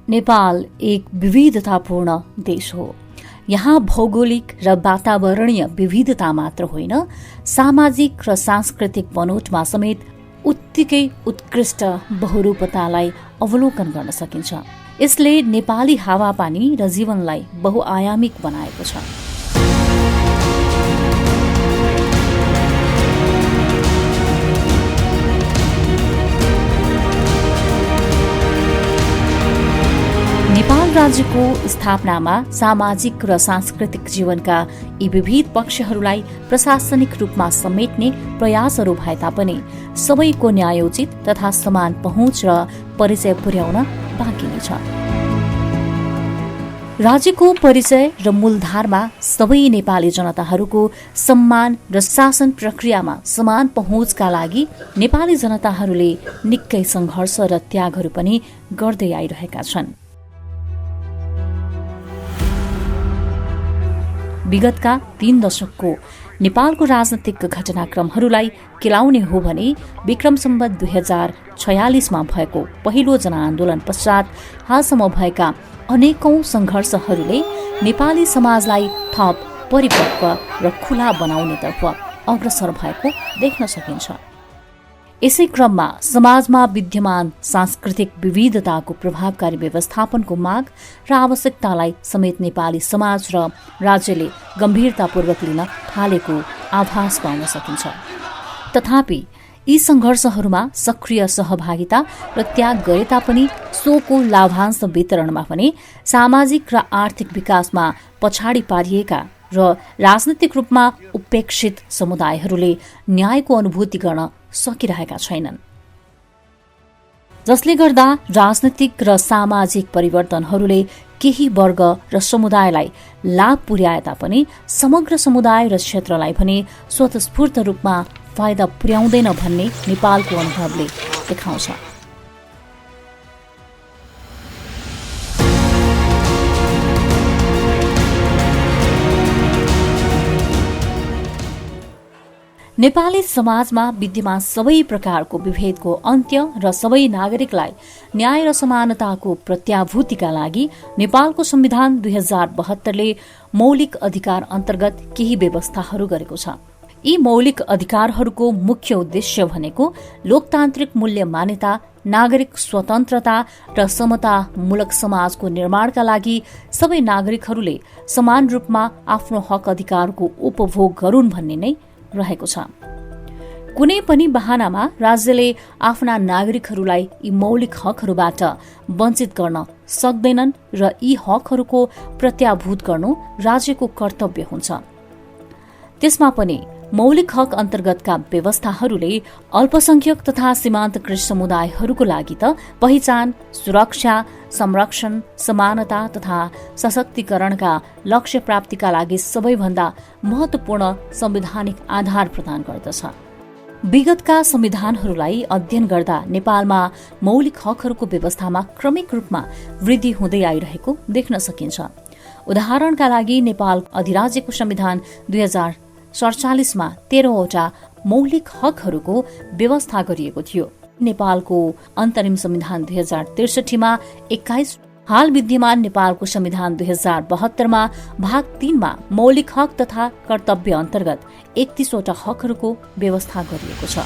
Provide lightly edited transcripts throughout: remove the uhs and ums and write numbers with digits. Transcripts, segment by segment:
नेपाल एक विविधतापूर्ण देश हो। यहाँ भौगोलिक र वातावरणीय विविधता मात्र होइन, सामाजिक र सांस्कृतिक बनोटमा समेत उत्तिकै उत्कृष्ट बहुरूपतालाई अवलोकन गर्न सकिन्छ। यसले नेपाली हावापानी र जीवनलाई बहुआयामिक बनाएको छ। नेपाल राज्यको स्थापनामा सामाजिक र सांस्कृतिक जीवनका यी विविध पक्षहरूलाई प्रशासनिक रूपमा समेट्ने प्रयासहरू भए तापनि सबैको न्यायोचित तथा समान पहुँच र परिचय पुर्याउन बाँकी नै छ। राज्यको परिचय र मूलधारमा सबै नेपाली जनताहरूको सम्मान र शासन प्रक्रियामा समान पहुँचका लागि नेपाली जनताहरूले निकै सङ्घर्ष र त्यागहरू पनि गर्दै आइरहेका छन्। विगतका 3 दशकको नेपालको राजनैतिक घटनाक्रमहरूलाई केलाउने हो भने विक्रम सम्वत 2046मा भएको पहिलो जनआन्दोलन पश्चात हालसम्म भएका अनेकौं संघर्षहरूले नेपाली समाजलाई थप परिपक्व र खुला बनाउनेतर्फ अग्रसर भएको देख्न सकिन्छ। यसै क्रममा समाजमा विद्यमान सांस्कृतिक विविधताको प्रभावकारी व्यवस्थापनको माग र आवश्यकतालाई समेत नेपाली समाज र राज्यले गम्भीरतापूर्वक लिन थालेको आभास पाउन सकिन्छ। तथापि यी संघर्षहरूमा सक्रिय सहभागिता र त्याग गरे तापनि सोको लाभांश वितरणमा पनि सामाजिक र आर्थिक विकासमा पछाडि पारिएका र राजनैतिक रूपमा उपेक्षित समुदायहरूले न्यायको अनुभूति गर्न सकिरहेका छैनन्, जसले गर्दा राजनैतिक र सामाजिक परिवर्तनहरूले केही वर्ग र समुदायलाई लाभ पुर्याए तापनि समग्र समुदाय र क्षेत्रलाई पनि स्वतस्फूर्त रूपमा फाइदा पुर्याउँदैन भन्ने नेपालको अनुभवले देखाउँछ। नेपाली समाजमा विद्यमान सबै प्रकारको विभेदको अन्त्य र सबै नागरिकलाई न्याय र समानताको प्रत्याभूतिका लागि नेपालको संविधान 2072ले मौलिक अधिकार अन्तर्गत केही व्यवस्थाहरू गरेको छ। यी मौलिक अधिकारहरूको मुख्य उद्देश्य भनेको लोकतान्त्रिक मूल्य मान्यता, नागरिक स्वतन्त्रता र समतामूलक समाजको निर्माणका लागि सबै नागरिकहरूले समान रूपमा आफ्नो हक अधिकारको उपभोग गरून् भन्ने नै रहेको छ। कुनै पनि बहानामा राज्यले आफ्ना नागरिकहरूलाई यी मौलिक हकहरूबाट वञ्चित गर्न सक्दैनन् र यी हकहरूको प्रत्याभूत गर्नु राज्यको कर्तव्य हुन्छ। त्यसमा पनि मौलिक हक अन्तर्गतका व्यवस्थाहरूले अल्पसंख्यक तथा सीमान्तकृत समुदायहरूको लागि त पहिचान, सुरक्षा, संरक्षण, समानता तथा सशक्तिकरणका लक्ष्य प्राप्तिका लागि सबैभन्दा महत्वपूर्ण संवैधानिक आधार प्रदान गर्दछ। विगतका संविधानहरूलाई अध्ययन गर्दा नेपालमा मौलिक हकहरूको व्यवस्थामा क्रमिक रूपमा वृद्धि हुँदै आइरहेको देख्न सकिन्छ। उदाहरणका लागि नेपाल अधिराज्यको संविधान 2047मा 13वटा मौलिक हकहरूको व्यवस्था गरिएको थियो। नेपालको अन्तरिम संविधान 2063मा 21, हाल विद्यमान नेपालको संविधान 2072मा भाग 3मा मौलिक हक तथा कर्तव्य अन्तर्गत 31वटा हकहरूको व्यवस्था गरिएको छ।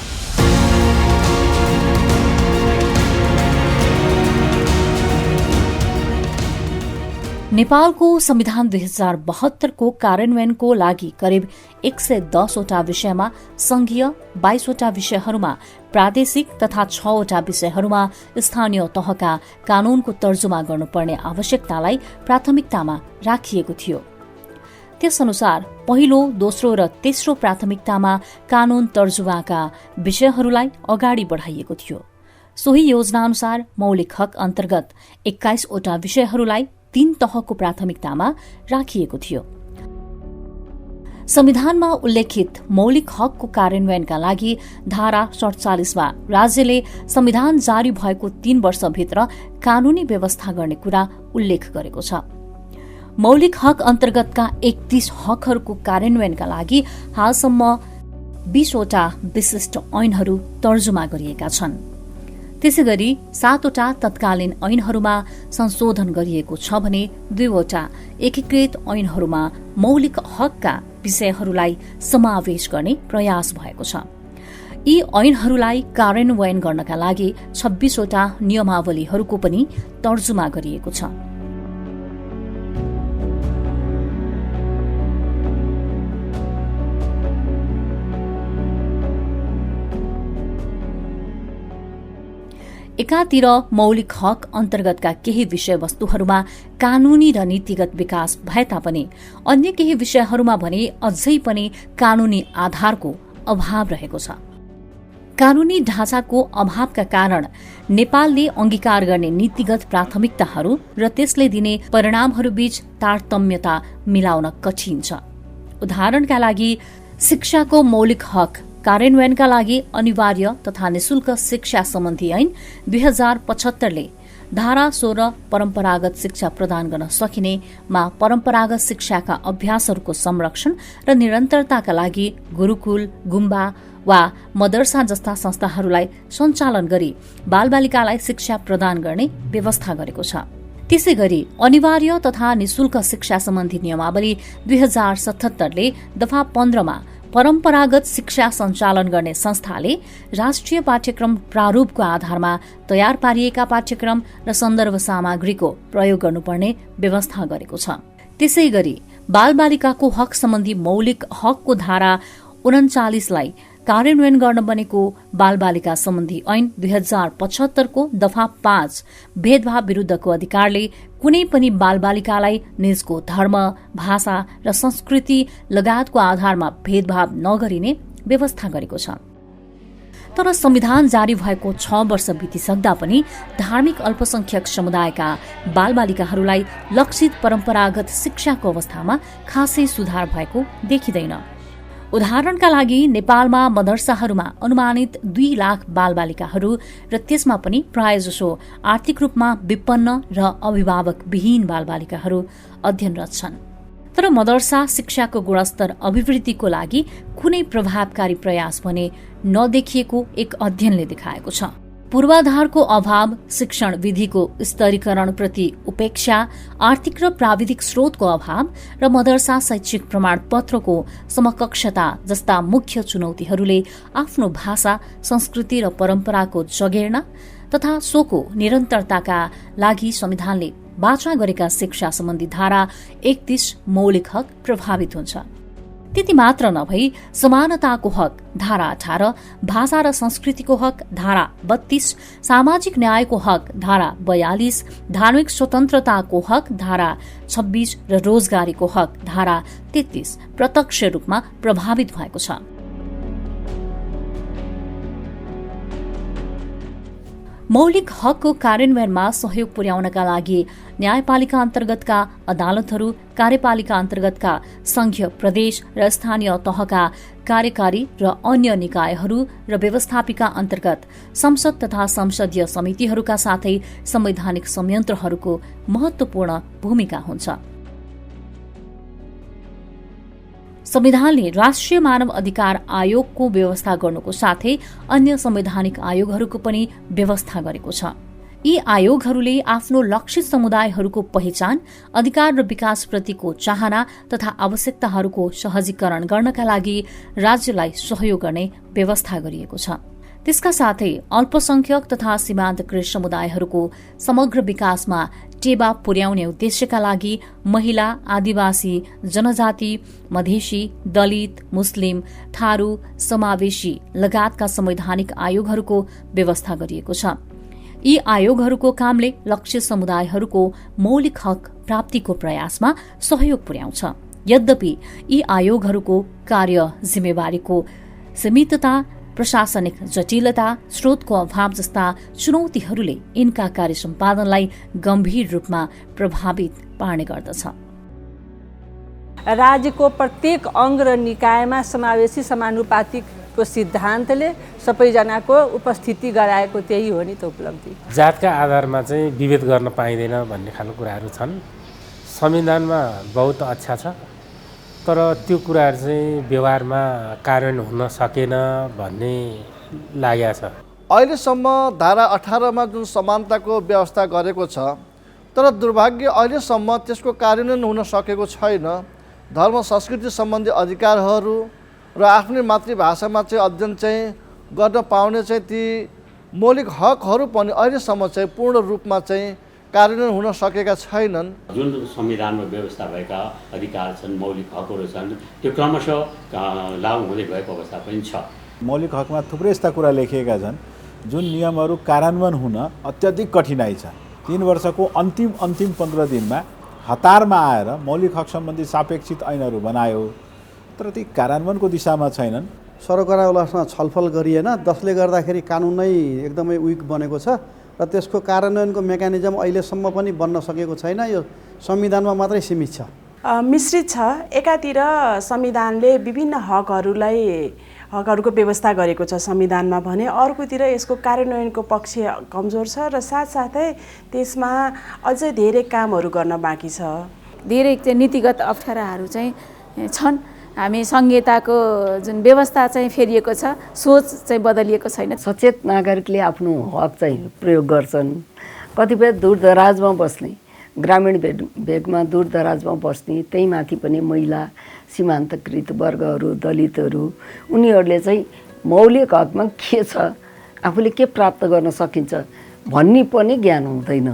नेपालको संविधान 2072को कार्यान्वयनको लागि करिब 110वटा विषयमा संघीय, 22वटा विषयहरूमा प्रादेशिक तथा 6वटा विषयहरूमा स्थानीय तहका कानूनको तर्जुमा गर्नुपर्ने आवश्यकतालाई प्राथमिकतामा राखिएको थियो। त्यसअनुसार पहिलो, दोस्रो र तेस्रो प्राथमिकतामा कानून तर्जुमाका विषयहरूलाई अगाडि बढाइएको थियो। सोही योजना अनुसार मौलिक हक अन्तर्गत 21वटा विषयहरूलाई 3 तहको प्राथमिकतामा राखिएको थियो। संविधानमा उल्लेखित मौलिक हकको कार्यान्वयनका लागि धारा 47मा राज्यले संविधान जारी भएको 3 वर्षभित्र कानूनी व्यवस्था गर्ने कुरा उल्लेख गरेको छ। मौलिक हक अन्तर्गतका 31 हकहरूको कार्यान्वयनका लागि हालसम्म 20वटा विशिष्ट ऐनहरू तर्जुमा गरिएका छन्। त्यसैगरी 7वटा तत्कालीन ऐनहरूमा संशोधन गरिएको छ भने 2वटा एकीकृत ऐनहरूमा मौलिक हकका विषयहरूलाई समावेश गर्ने प्रयास भएको छ। यी ऐनहरूलाई कार्यान्वयन गर्नका लागि 26वटा नियमावलीहरूको पनि तर्जुमा गरिएको छ। एकातिर मौलिक हक अन्तर्गतका केही विषयवस्तुहरूमा कानूनी र नीतिगत विकास भए तापनि अन्य केही विषयहरूमा भने अझै पनि कानूनी आधारको अभाव रहेको छ। कानूनी ढाँचाको अभावका कारण नेपालले अंगीकार गर्ने नीतिगत प्राथमिकताहरू र त्यसले दिने परिणामहरूबीच तारतम्यता मिलाउन कठिन छ। उदाहरणका लागि शिक्षाको मौलिक हक कार्यान्वयनका लागि अनिवार्य तथा निशुल्क शिक्षा सम्बन्धी ऐन 2075ले धारा 16 परम्परागत शिक्षा प्रदान गर्न सकिनेमा परम्परागत शिक्षाका अभ्यासहरूको संरक्षण र निरन्तरताका लागि गुरुकुल, गुम्बा वा मदरसा जस्ता संस्थाहरूलाई सञ्चालन गरी बालबालिकालाई शिक्षा प्रदान गर्ने व्यवस्था गरेको छ। त्यसैगरी अनिवार्य तथा निशुल्क शिक्षा सम्बन्धी नियमावली 2077ले दफा 15मा परम्परागत शिक्षा सञ्चालन गर्ने संस्थाले राष्ट्रिय पाठ्यक्रम प्रारूपको आधारमा तयार पारिएका पाठ्यक्रम र सन्दर्भ सामग्रीको प्रयोग गर्नुपर्ने व्यवस्था गरेको छ। त्यसैगरी बालबालिकाको हक सम्बन्धी मौलिक हकको धारा 39लाई कार्यान्वयन गर्न बनेको बालबालिका सम्बन्धी ऐन 2075को दफा 5 भेदभाव विरूद्धको अधिकारले कुनै पनि बालबालिकालाई निजको धर्म, भाषा र संस्कृति लगायतको आधारमा भेदभाव नगरिने व्यवस्था गरेको छ। तर संविधान जारी भएको 6 वर्ष बितिसक्दा पनि धार्मिक अल्पसंख्यक समुदायका बालबालिकाहरूलाई लक्षित परम्परागत शिक्षाको अवस्थामा खासै सुधार भएको देखिँदैन। उदाहरणका लागि नेपालमा मदरसाहरूमा अनुमानित 2 लाख बालबालिकाहरू र त्यसमा पनि प्रायजसो आर्थिक रूपमा विपन्न र अभिभावकविहीन बालबालिकाहरू अध्ययनरत छन्। तर मदरसा शिक्षाको गुणस्तर अभिवृद्धिको लागि कुनै प्रभावकारी प्रयास भने नदेखिएको एक अध्ययनले देखाएको छ। पूर्वाधारको अभाव, शिक्षण विधिको स्तरीकरणप्रति उपेक्षा, आर्थिक र प्राविधिक स्रोतको अभाव र मदरसा शैक्षिक प्रमाणपत्रको समकक्षता जस्ता मुख्य चुनौतीहरूले आफ्नो भाषा, संस्कृति र परम्पराको जगेर्ना तथा सोको निरन्तरताका लागि संविधानले वाचा गरेका शिक्षा सम्बन्धी धारा 31 मौलिक हक प्रभावित हुन्छ। त्यति मात्र नभई समानताको हक धारा 18, भाषा र संस्कृतिको हक धारा 32, सामाजिक न्यायको हक धारा 42, धार्मिक स्वतन्त्रताको हक धारा 26 र रोजगारीको हक धारा 33 प्रत्यक्ष रूपमा प्रभावित भएको छ। मौलिक हकको कार्यान्वयनमा सहयोग पुर्याउनका लागि न्यायपालिका अन्तर्गतका अदालतहरू, कार्यपालिका अन्तर्गतका संघीय, प्रदेश र स्थानीय तहका कार्यकारी र अन्य निकायहरू र व्यवस्थापिका अन्तर्गत संसद तथा संसदीय समितिहरूका साथै संवैधानिक संयन्त्रहरूको महत्वपूर्ण भूमिका हुन्छ। संविधानले राष्ट्रिय मानव अधिकार आयोगको व्यवस्था गर्नुको साथै अन्य संवैधानिक आयोगहरूको पनि व्यवस्था गरेको छ। यी आयोगहरूले आफ्नो लक्षित समुदायहरूको पहिचान, अधिकार र विकासप्रतिको चाहना तथा आवश्यकताहरूको सहजीकरण गर्नका लागि राज्यलाई सहयोग गर्ने व्यवस्था गरिएको छ। त्यसका साथै अल्पसंख्यक तथा सीमान्तकृत समुदायहरूको समग्र विकासमा टेवा पुर्याउने उद्देश्यका लागि महिला, आदिवासी, जनजाति, मधेसी, दलित, मुस्लिम, थारू, समावेशी लगायतका संवैधानिक आयोगहरूको व्यवस्था गरिएको छ। यी आयोगहरूको कामले लक्षित समुदायहरूको मौलिक हक प्राप्तिको प्रयासमा सहयोग पुर्याउँछ। यद्यपि यी आयोगहरूको कार्य जिम्मेवारीको सीमितता, प्रशासनिक जटिलता, स्रोतको अभाव जस्ता चुनौतीहरूले यिनका कार्य सम्पादनलाई गम्भीर रूपमा प्रभावित पार्ने गर्दछ। राज्यको प्रत्येक अङ्ग र निकायमा समावेशी समानुपातिकको सिद्धान्तले सबैजनाको उपस्थिति गराएको त्यही हो नि त उपलब्धि। जातका आधारमा चाहिँ विभेद गर्न पाइँदैन भन्ने खालको कुराहरू छन्। संविधानमा बहुत अच्छा छ, तर त्यो कुराहरू चाहिँ व्यवहारमा कार्यान्वयन हुन सकेन भन्ने लागेको छ। अहिलेसम्म धारा 18मा जुन समानताको व्यवस्था गरेको छ, तर दुर्भाग्य अहिलेसम्म त्यसको कार्यान्वयन हुन सकेको छैन। धर्म संस्कृति सम्बन्धी अधिकारहरू र आफ्नै मातृभाषामा चाहिँ अध्ययन चाहिँ गर्न पाउने चाहिँ ती मौलिक हकहरू पनि अहिलेसम्म चाहिँ पूर्ण रूपमा चाहिँ कार्यान्वयन हुन सकेका छैनन्। जुन संविधानमा व्यवस्था भएका अधिकार छन्, मौलिक हकहरू छन्, त्यो क्रमशः लागू हुँदै गएको अवस्था पनि छ। मौलिक हकमा थुप्रै यस्ता कुरा लेखिएका छन् जुन नियमहरू कार्यान्वयन हुन अत्याधिक कठिनाइ छ। 3 वर्षको अन्तिम 15 दिनमा हतारमा आएर मौलिक हक सम्बन्धी सापेक्षित ऐनहरू बनायो, तर ती कार्यान्वयनको दिशामा छैनन्। सरकारवालासँग छलफल गरिएन, जसले गर्दाखेरि कानुन नै एकदमै विक बनेको छ र त्यसको कार्यान्वयनको मेकानिजम अहिलेसम्म पनि बन्न सकेको छैन। यो संविधानमा मात्रै सीमित छ, मिश्रित छ। एकातिर संविधानले विभिन्न हकहरूको व्यवस्था गरेको छ संविधानमा भने, अर्कोतिर यसको कार्यान्वयनको पक्ष कमजोर छ र साथसाथै त्यसमा अझै धेरै कामहरू गर्न बाँकी छ। धेरै चाहिँ नीतिगत अप्ठ्याराहरू चाहिँ छन्। हामी संहिताको जुन व्यवस्था चाहिँ फेरिएको छ, सोच चाहिँ बदलिएको छैन। सचेत नागरिकले आफ्नो हक चाहिँ प्रयोग गर्छन्। कतिपय दूरदराजमा बस्ने, ग्रामीण भेगमा दूरदराजमा बस्ने, त्यही माथि पनि महिला, सीमान्तकृत वर्गहरू, दलितहरू, उनीहरूले चाहिँ मौलिक हकमा के छ, आफूले के प्राप्त गर्न सकिन्छ भन्ने पनि ज्ञान हुँदैन।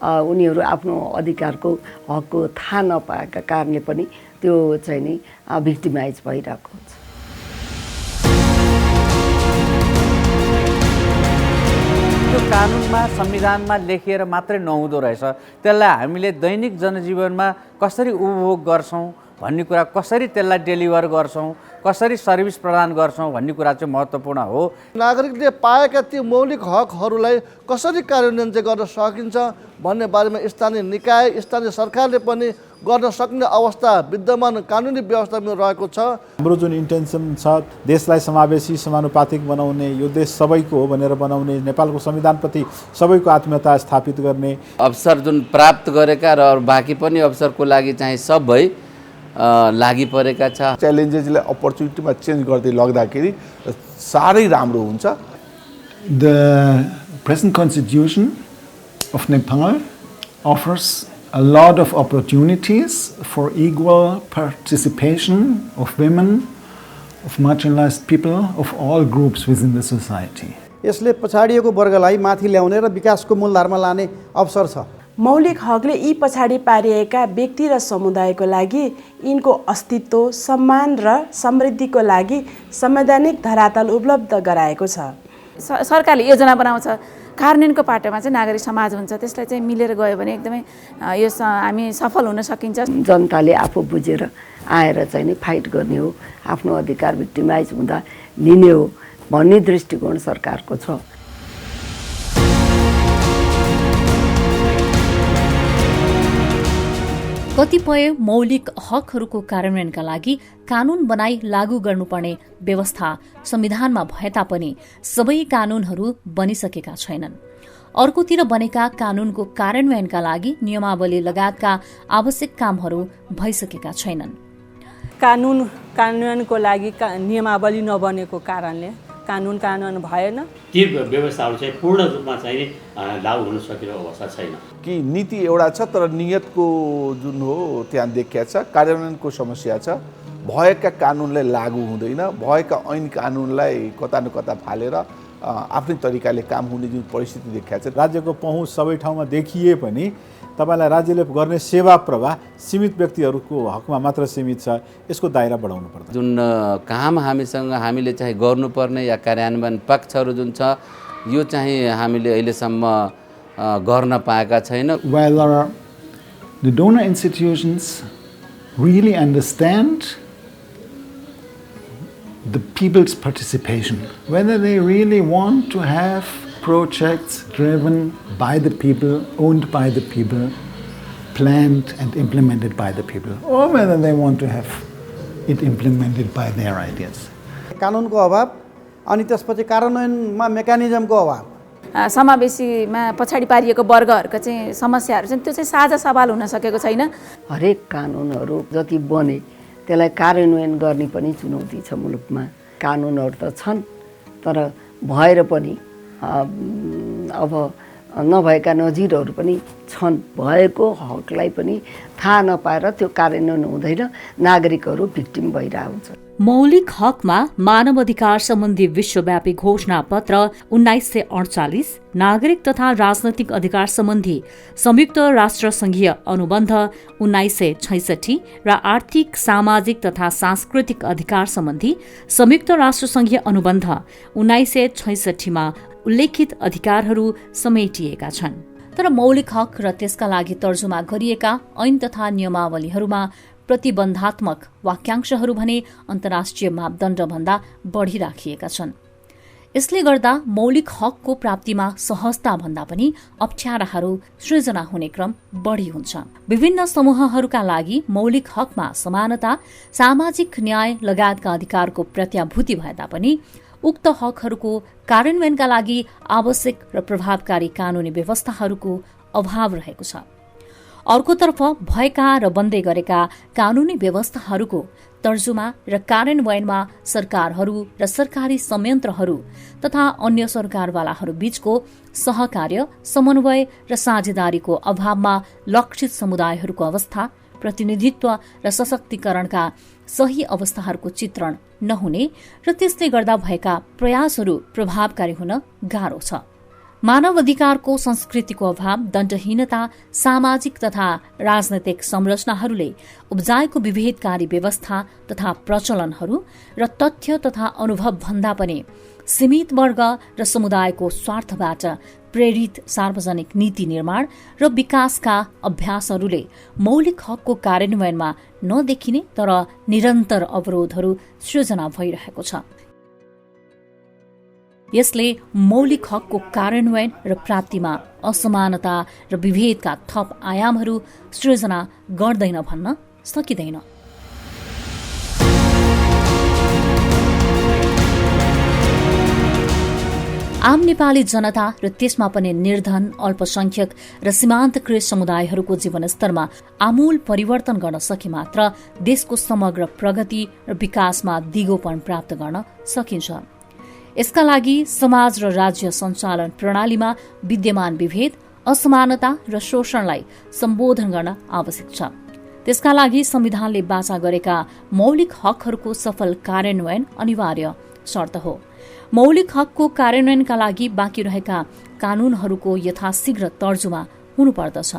उनीहरू आफ्नो अधिकारको हकको थाहा नपाएका कारणले पनि त्यो चाहिँ नि भिक्टिमाइज भइरहेको हुन्छ। त्यो कानुनमा संविधानमा लेखिएर मात्रै नहुँदो रहेछ, त्यसलाई हामीले दैनिक जनजीवनमा कसरी उपभोग गर्छौँ भन्ने कुरा, कसरी त्यसलाई डेलिभर गर्छौँ, कसरी सर्भिस प्रदान गर्छौँ भन्ने कुरा चाहिँ महत्त्वपूर्ण हो। नागरिकले पाएका ती मौलिक हकहरूलाई कसरी कार्यान्वयन चाहिँ गर्न सकिन्छ भन्ने बारेमा स्थानीय निकाय, स्थानीय सरकारले पनि गर्न सक्ने अवस्था विद्यमान कानुनी व्यवस्थामा रहेको छ। हाम्रो जुन इन्टेन्सन छ देशलाई समावेशी समानुपातिक बनाउने, यो देश सबैको हो भनेर बनाउने, नेपालको संविधानप्रति सबैको आत्मीयता स्थापित गर्ने अवसर जुन प्राप्त गरेका र बाँकी पनि अवसरको लागि चाहिँ सबै लागि परेका छ। च्यालेन्जेसलाई अपर्च्युनिटीमा चेन्ज गर्दै लग्दाखेरि साह्रै राम्रो हुन्छ। The present constitution of Nepal offers a lot of opportunities for equal participation of women, of marginalized people, of all groups within the society. यसले पछाडिएको वर्गलाई माथि ल्याउने र विकासको मूलधारमा लाने अवसर छ। मौलिक हकले यी पछाडि पारिएका व्यक्ति र समुदायको लागि यिनको अस्तित्व, सम्मान र समृद्धिको लागि संवैधानिक धरातल उपलब्ध गराएको छ। सरकारले योजना बनाउँछ, कार्यान्वयनको पाटोमा चाहिँ नागरिक समाज हुन्छ, त्यसलाई चाहिँ मिलेर गयो भने एकदमै यो हामी सफल हुन सकिन्छ। जनताले आफू बुझेर आएर चाहिँ नि फाइट गर्ने हो, आफ्नो अधिकार भिक्टिमाइज हुँदा लिने हो भन्ने दृष्टिकोण सरकारको छ। कतिपय मौलिक हकहरूको कार्यान्वयनका लागि कानून बनाई लागू गर्नुपर्ने व्यवस्था संविधानमा भए तापनि सबै कानूनहरू बनिसकेका छैनन्। अर्कोतिर बनेका कानूनको कार्यान्वयनका लागि नियमावली लगायतका आवश्यक कामहरू भइसकेका छैनन्। कानून कार्यान्वयनको लागि नियमावली नबनेको कारणले कानुन कार्यान्वयन भएन। ती व्यवस्थाहरू चाहिँ पूर्ण रूपमा चाहिँ लागू हुन सकिरहेको अवस्था छैन। कि नीति एउटा छ तर नियतको जुन हो त्यहाँ देखिया छ, कार्यान्वयनको समस्या छ। भएका कानुनलाई लागू हुँदैन, भएका ऐन कानुनलाई कता न कता फालेर आफ्नै तरिकाले काम हुने जुन परिस्थिति देखिया छ। राज्यको पहुँच सबै ठाउँमा देखिए पनि तपाईलाई राज्यले गर्ने सेवा प्रवाह सीमित व्यक्तिहरूको हकमा मात्र सीमित छ, यसको दायरा बढाउनु पर्छ। जुन काम हामीले चाहिँ गर्नुपर्ने या कार्यान्वयन पक्षहरू जुन छ यो चाहिँ हामीले अहिलेसम्म गर्न पाएका छैन। Whether the donor institutions really understand the people's participation, whether they really want to have projects driven by the people, owned by the people, planned and implemented by the people, or whether they want to have it implemented by their ideas. कानुनको अभाव अनि त्यसपछि कार्यान्वयनमा मेकानिजमको अभाव, समावेशीमा पछाडि पारिएको वर्गहरूको चाहिँ समस्याहरू चाहिँ त्यो चाहिँ साझा सवाल हुन सकेको छैन। हरेक कानुनहरू जति बने त्यसलाई कार्यान्वयन गर्ने पनि चुनौती छ मुलुकमा। कानुनहरू त छन् तर भएर पनि अब नभएका नजिरहरू पनि छन्। भएको हकलाई पनि थाहा नपाएर त्यो कार्यान्वयन हुँदैन, नागरिकहरू भिक्टिम भइरहेको हुन्छ। मौलिक हकमा मानव अधिकार सम्बन्धी विश्वव्यापी घोषणा पत्र 1948, नागरिक तथा राजनैतिक अधिकार सम्बन्धी संयुक्त राष्ट्र संघीय अनुबन्ध 1966 र आर्थिक, सामाजिक तथा सांस्कृतिक अधिकार सम्बन्धी संयुक्त राष्ट्र संघीय अनुबन्ध 1966 मा उल्लेखित अधिकारहरू समेटिएका छन्। तर मौलिक हक र त्यसका लागि तर्जुमा गरिएका ऐन तथा नियमावलीहरूमा प्रतिबन्धात्मक वाक्यांशहरू भने अन्तर्राष्ट्रिय मापदण्डभन्दा बढी राखिएका छन्। यसले गर्दा मौलिक हकको प्राप्तिमा सहजता भन्दा पनि अप्ठ्याराहरू सृजना हुने क्रम बढी हुन्छ। विभिन्न समूहहरूका लागि मौलिक हकमा समानता, सामाजिक न्याय लगायतका अधिकारको प्रत्याभूति भए तापनि उक्त हकहरूको कार्यान्वयनका लागि आवश्यक र प्रभावकारी कानूनी व्यवस्थाहरूको अभाव रहेको छ। अर्कोतर्फ भएका र बन्दै गरेका कानूनी व्यवस्थाहरूको तर्जुमा र कार्यान्वयनमा सरकारहरू र सरकारी संयन्त्रहरू तथा अन्य सरकारवालाहरू बीचको सहकार्य, समन्वय र साझेदारीको अभावमा लक्षित समुदायहरूको अवस्था, प्रतिनिधित्व र सशक्तिकरणका सही अवस्थाहरूको चित्रण नहुने र त्यसले गर्दा भएका प्रयासहरू प्रभावकारी हुन गाह्रो छ। मानव अधिकारको संस्कृतिको अभाव, दण्डहीनता, सामाजिक तथा राजनैतिक संरचनाहरूले उब्जाएको विभेदकारी व्यवस्था तथा प्रचलनहरू र तथ्य तथा अनुभव भन्दा पनि सीमित वर्ग र समुदायको स्वार्थबाट प्रेरित सार्वजनिक नीति निर्माण र विकासका अभ्यासहरूले मौलिक हकको कार्यान्वयनमा नदेखिने तर निरन्तर अवरोधहरू सृजना भइरहेको छ। यसले मौलिक हकको कार्यान्वयन र प्राप्तिमा असमानता र विभेदका थप आयामहरू सृजना गर्दैन भन्न सकिँदैन। आम नेपाली जनता र त्यसमा पनि निर्धन, अल्पसंख्यक र सीमान्तकृत समुदायहरूको जीवनस्तरमा आमूल परिवर्तन गर्न सके मात्र देशको समग्र प्रगति र विकासमा दिगोपन प्राप्त गर्न सकिन्छ। यसका लागि समाज र राज्य सञ्चालन प्रणालीमा विद्यमान विभेद, असमानता र शोषणलाई सम्बोधन गर्न आवश्यक छ। त्यसका लागि संविधानले बाचा गरेका मौलिक हकहरूको सफल कार्यान्वयन अनिवार्य शर्त हो। मौलिक हकको कार्यान्वयनका लागि बाँकी रहेका कानूनहरूको यथाशीघ्र तर्जुमा हुनुपर्दछ।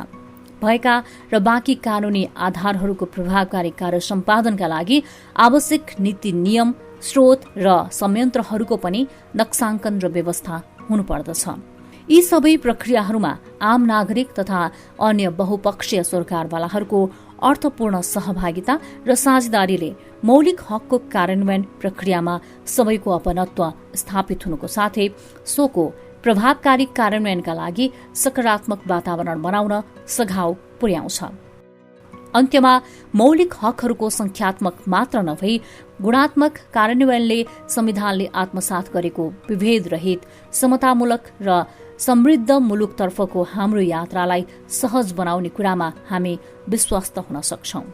भएका र बाँकी कानूनी आधारहरूको प्रभावकारी कार्य सम्पादनका लागि आवश्यक नीति, नियम, स्रोत र संयन्त्रहरूको पनि नक्साङ्कन र व्यवस्था हुनुपर्दछ। यी सबै प्रक्रियाहरूमा आम नागरिक तथा अन्य बहुपक्षीय सरकारवालाहरूको अर्थपूर्ण सहभागिता र साझेदारीले मौलिक हकको कार्यान्वयन प्रक्रियामा सबैको अपनत्व स्थापित हुनुको साथै सोको प्रभावकारी कार्यान्वयनका लागि सकारात्मक वातावरण बनाउन सघाउ पुर्याउँछ। अन्त्यमा मौलिक हकहरूको संख्यात्मक मात्र नभई गुणात्मक कार्यान्वयनले संविधानले आत्मसात गरेको विभेद रहित, समतामूलक र समृद्ध मुलुकतर्फको हाम्रो यात्रालाई सहज बनाउने कुरामा हामी विश्वस्त हुन सक्छौं।